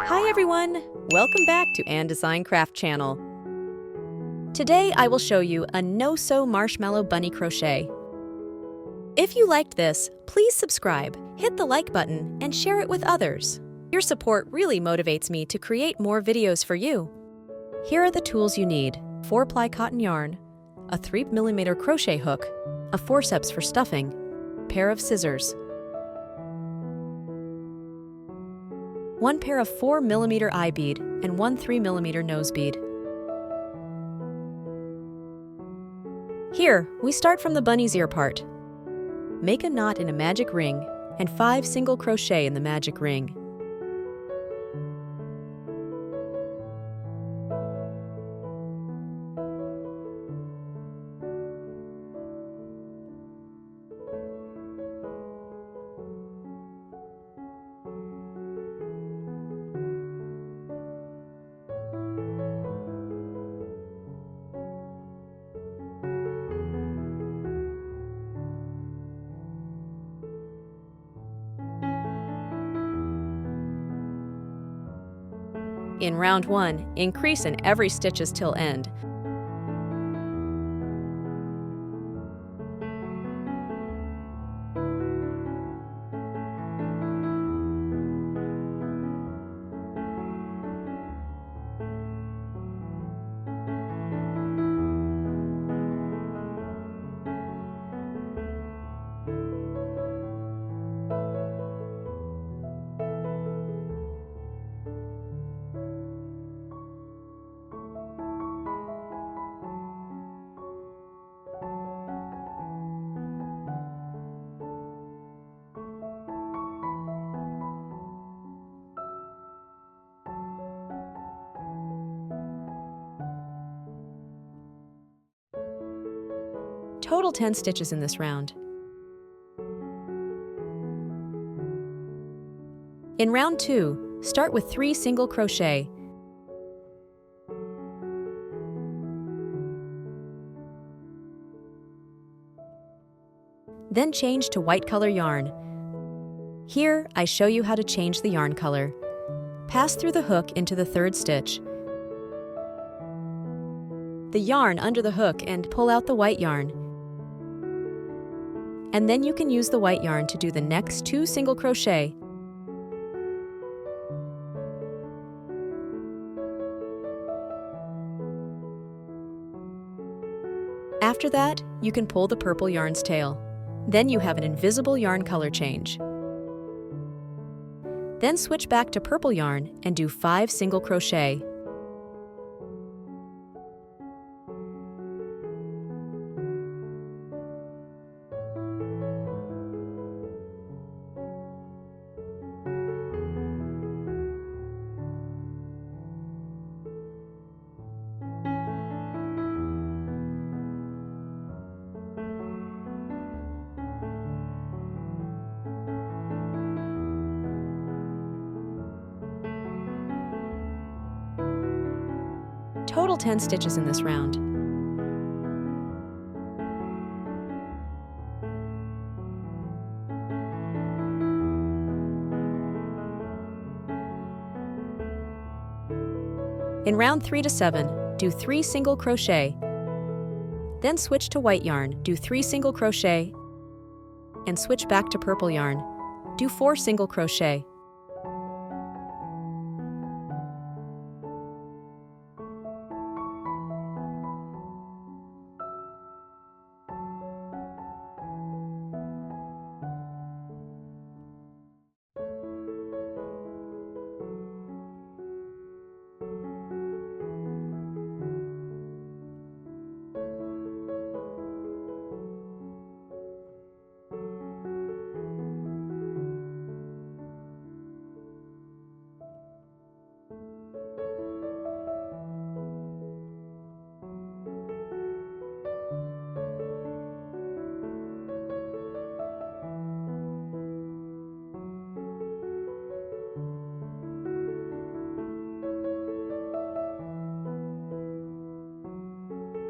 Hi everyone! Welcome back to Anne Design Craft channel. Today I will show you a no-sew marshmallow bunny crochet. If you liked this, please subscribe, hit the like button, and share it with others. Your support really motivates me to create more videos for you. Here are the tools you need: 4-ply cotton yarn, a 3mm crochet hook, a forceps for stuffing, pair of scissors, 1 pair of 4mm eye bead and 1 3mm nose bead. Here, we start from the bunny's ear part. Make a knot in a magic ring and 5 single crochet in the magic ring. In round 1, increase in every stitches till end. Total 10 stitches in this round. In round 2, start with 3 single crochet. Then change to white color yarn. Here, I show you how to change the yarn color. Pass through the hook into the 3rd stitch, the yarn under the hook, and pull out the white yarn. And then you can use the white yarn to do the next 2 single crochet. After that, you can pull the purple yarn's tail. Then you have an invisible yarn color change. Then switch back to purple yarn and do 5 single crochet. Total 10 stitches in this round. In round 3 to 7, do 3 single crochet. Then switch to white yarn, do 3 single crochet, and switch back to purple yarn. Do 4 single crochet.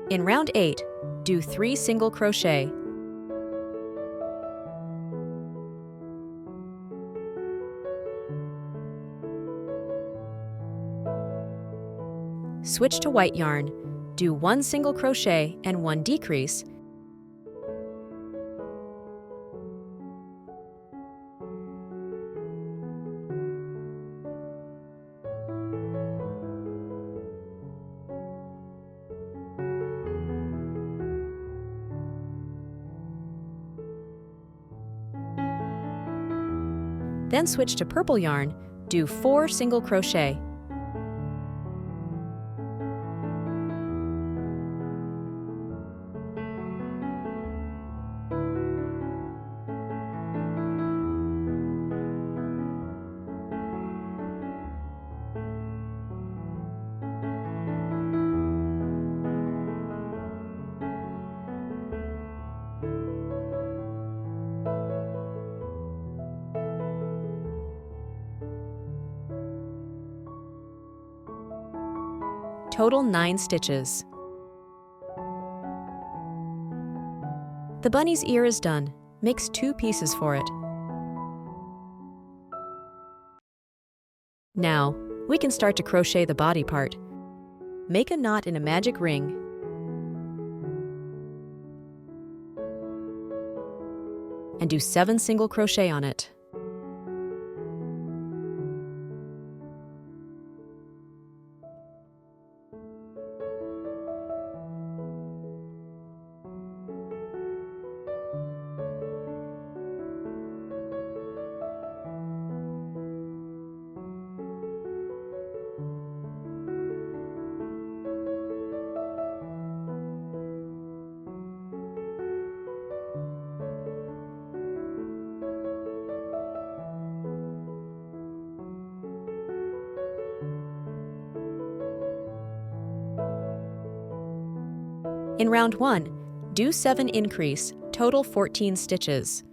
In round 8, do 3 single crochet. Switch to white yarn, do 1 single crochet and 1 decrease, then switch to purple yarn, do 4 single crochet. Total 9 stitches. The bunny's ear is done. Makes 2 pieces for it. Now, we can start to crochet the body part. Make a knot in a magic ring. And do 7 single crochet on it. In round 1, do 7 increase, total 14 stitches.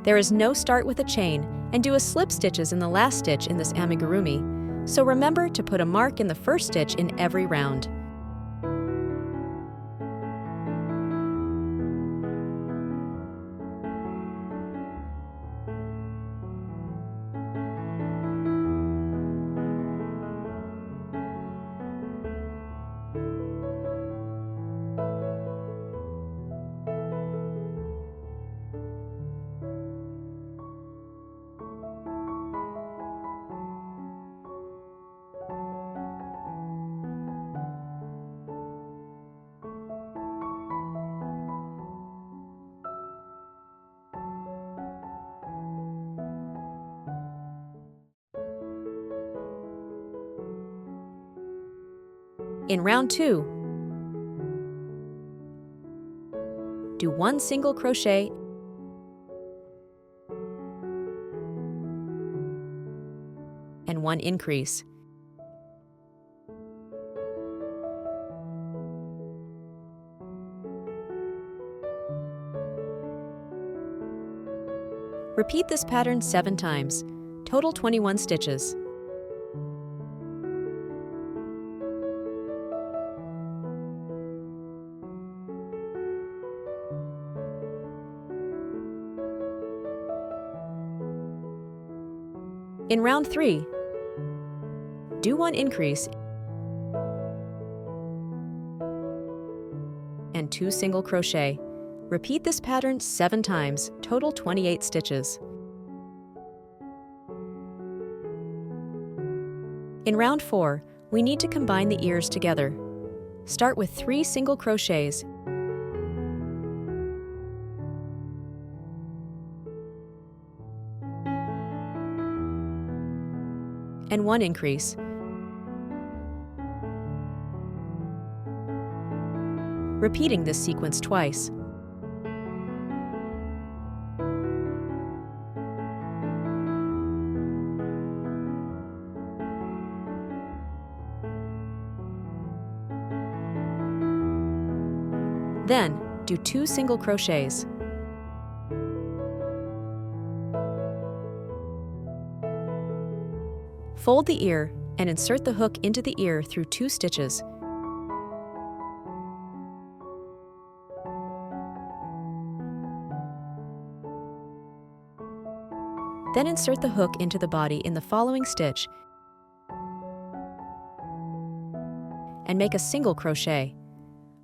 There is no start with a chain, and do a slip stitches in the last stitch in this amigurumi, so remember to put a mark in the first stitch in every round. In round 2, do 1 single crochet and 1 increase. Repeat this pattern 7 times, total 21 stitches. In round 3, do 1 increase and 2 single crochet. Repeat this pattern 7 times, total 28 stitches. In round 4, we need to combine the ears together. Start with 3 single crochets and 1 increase. Repeating this sequence twice. Then, do 2 single crochets. Fold the ear and insert the hook into the ear through 2 stitches. Then insert the hook into the body in the following stitch and make a single crochet.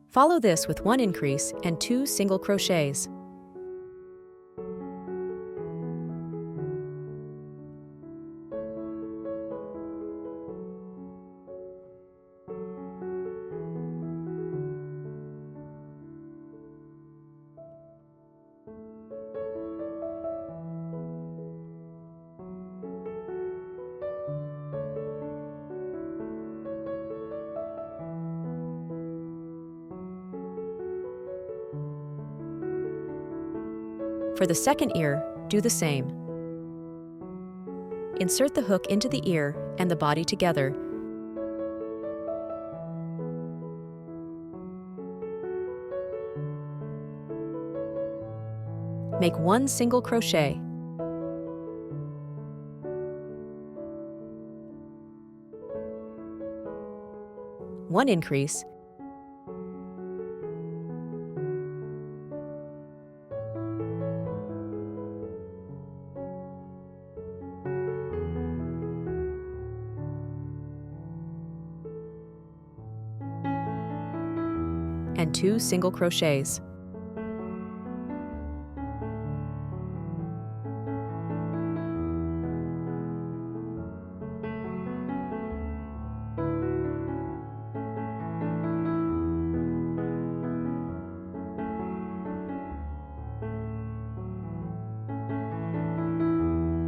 Follow this with 1 increase and 2 single crochets. For the second ear, do the same. Insert the hook into the ear and the body together. Make 1 single crochet. One increase, and 2 single crochets.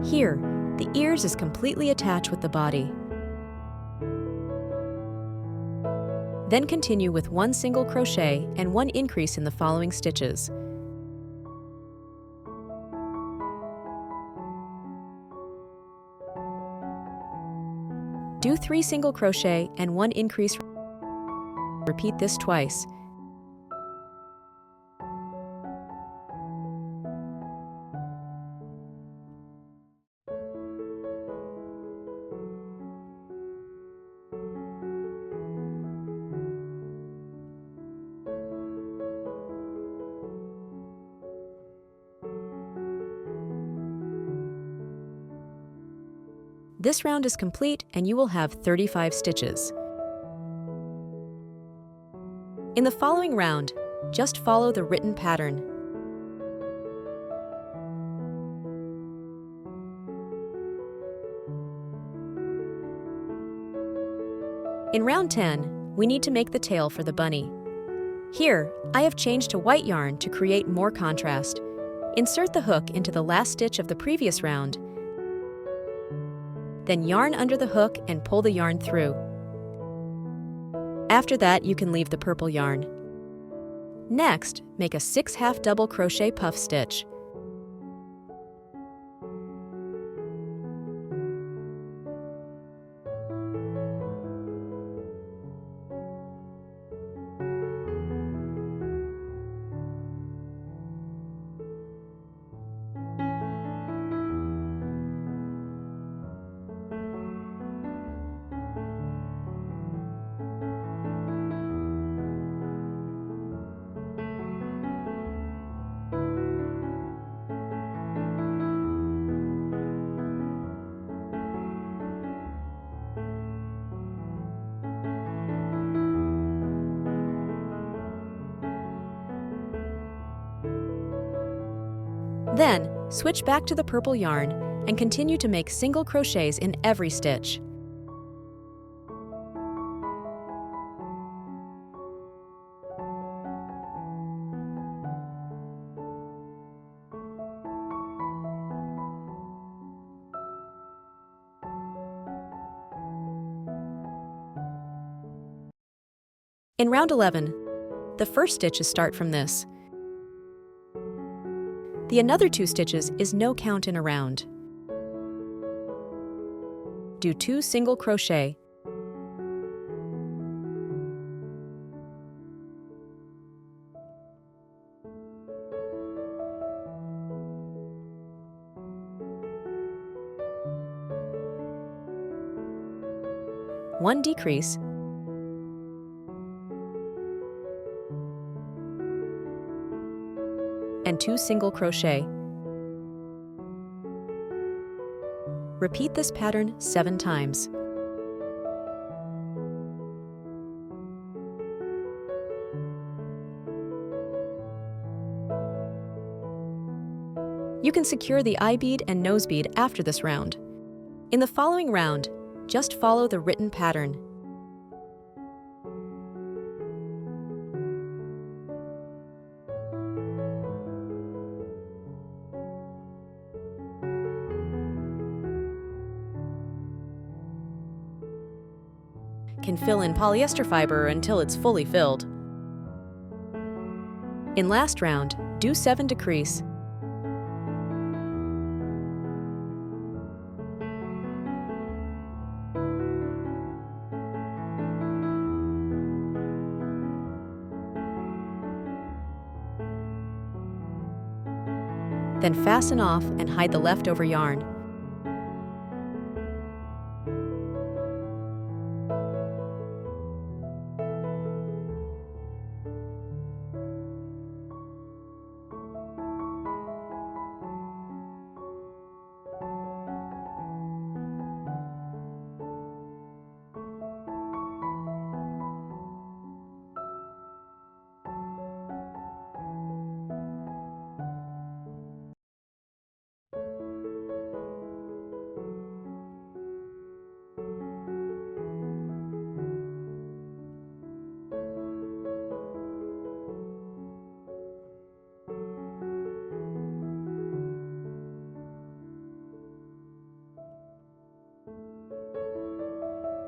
Here, the ears is completely attached with the body. Then continue with 1 single crochet and 1 increase in the following stitches. Do 3 single crochet and 1 increase. Repeat this twice. This round is complete and you will have 35 stitches. In the following round, just follow the written pattern. In round 10, we need to make the tail for the bunny. Here, I have changed to white yarn to create more contrast. Insert the hook into the last stitch of the previous round. Then yarn under the hook and pull the yarn through. After that, you can leave the purple yarn. Next, make a 6 half double crochet puff stitch. Then, switch back to the purple yarn and continue to make single crochets in every stitch. In round 11, the first stitches start from this. The another 2 stitches is no count in a round. Do 2 single crochet. 1 decrease, and 2 single crochet. Repeat this pattern 7 times. You can secure the eye bead and nose bead after this round. In the following round, just follow the written pattern. Can fill in polyester fiber until it's fully filled. In last round, do 7 decrease. Then fasten off and hide the leftover yarn.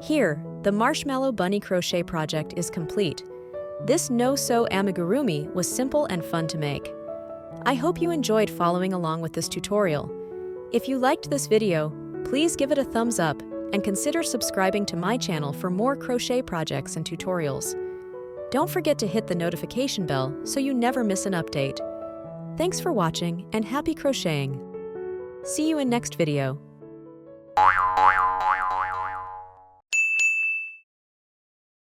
Here, the Marshmallow Bunny Crochet project is complete. This no-sew amigurumi was simple and fun to make. I hope you enjoyed following along with this tutorial. If you liked this video, please give it a thumbs up and consider subscribing to my channel for more crochet projects and tutorials. Don't forget to hit the notification bell so you never miss an update. Thanks for watching and happy crocheting! See you in next video.